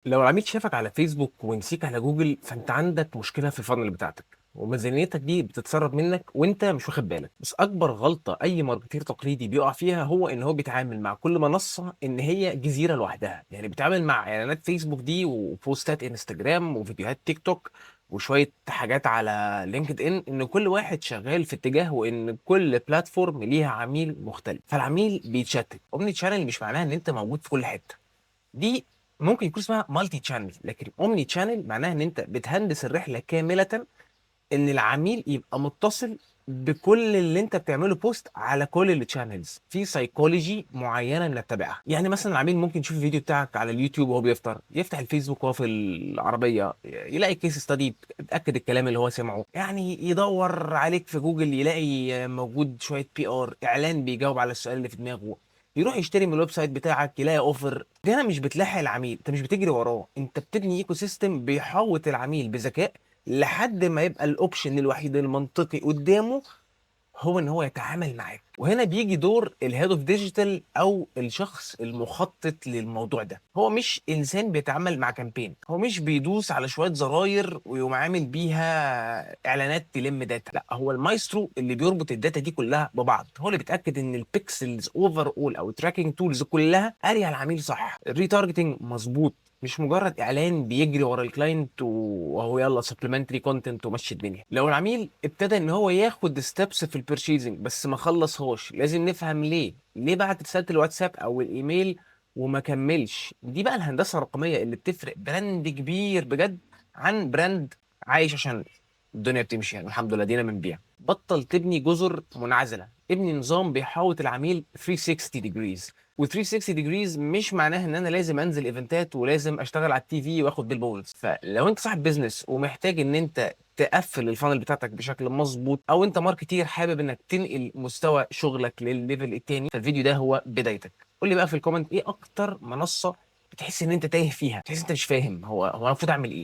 لو العميل شافك على فيسبوك ونسيك على جوجل فانت عندك مشكله في الفانل بتاعتك، وميزانيتك دي بتتسرب منك وانت مش واخد بالك. بس اكبر غلطه اي ماركتير تقليدي بيقع فيها هو ان هو بيتعامل مع كل منصه ان هي جزيره لوحدها. يعني بيتعامل مع اعلانات فيسبوك دي وبوستات انستجرام وفيديوهات تيك توك وشويه حاجات على لينكد ان كل واحد شغال في اتجاه، وان كل بلاتفورم ليها عميل مختلف، فالعميل بيتشتت. اومني تشانل مش معناها ان انت موجود في كل حته. دي ممكن يكون اسمها مالتي تشانل، لكن اومني تشانل معناها ان انت بتهندس الرحله كامله، ان العميل يبقى متصل بكل اللي انت بتعمله بوست على كل التشانلز. في سايكولوجي معينه بنتبعها. يعني مثلا العميل ممكن يشوف الفيديو بتاعك على اليوتيوب وهو بيفطر، يفتح الفيسبوك وهو في العربيه يلاقي كيس ستادي بتاكد الكلام اللي هو سمعه، يعني يدور عليك في جوجل يلاقي موجود شويه بي ار اعلان بيجاوب على السؤال اللي في دماغه، يروح يشتري من الويب سايت بتاعك يلاقي اوفر. هنا مش بتلاحق العميل، انت مش بتجري وراه، انت بتبني ايكو سيستم بيحوط العميل بذكاء لحد ما يبقى الاوبشن الوحيد المنطقي قدامه هو ان هو يتعامل معاك. وهنا بيجي دور الهيد اوف ديجيتال او الشخص المخطط للموضوع ده. هو مش انسان بيتعامل مع كامبين، هو مش بيدوس على شويه زراير ويقوم عامل بيها اعلانات تلم داتا، لا، هو المايسترو اللي بيربط الداتا دي كلها ببعض، هو اللي بيتاكد ان البيكسلز اوفر اول او التراكنج تولز كلها قاريه العميل صح، الريتارجتنج مظبوط، مش مجرد اعلان بيجري ورا الكلاينت وهو يلا سبلمنتري كونتنت ومشي الدنيا. لو العميل ابتدى ان هو ياخد ستيبس في البيرشيزنج بس ما خلصهاش، لازم نفهم ليه بعت رساله الواتساب او الايميل وما كملش. دي بقى الهندسه الرقميه اللي بتفرق براند كبير بجد عن براند عايش عشان الدنيا بتمشي، يعني الحمد لله دينا بنبيع. بطل تبني جزر منعزله، ابني نظام بيحاوط العميل 360 degrees. و360 ديجريز مش معناها ان انا لازم انزل ايفنتات ولازم اشتغل على التي في واخد بيلبوردز. فلو انت صاحب بيزنس ومحتاج ان انت تقفل الفانل بتاعتك بشكل مظبوط، او انت ماركتير حابب انك تنقل مستوى شغلك للليفل التاني، فالفيديو ده هو بدايتك. قول لي بقى في الكومنت ايه اكتر منصة بتحس ان انت تايه فيها، بتحس انت مش فاهم هو انا المفروض اعمل ايه.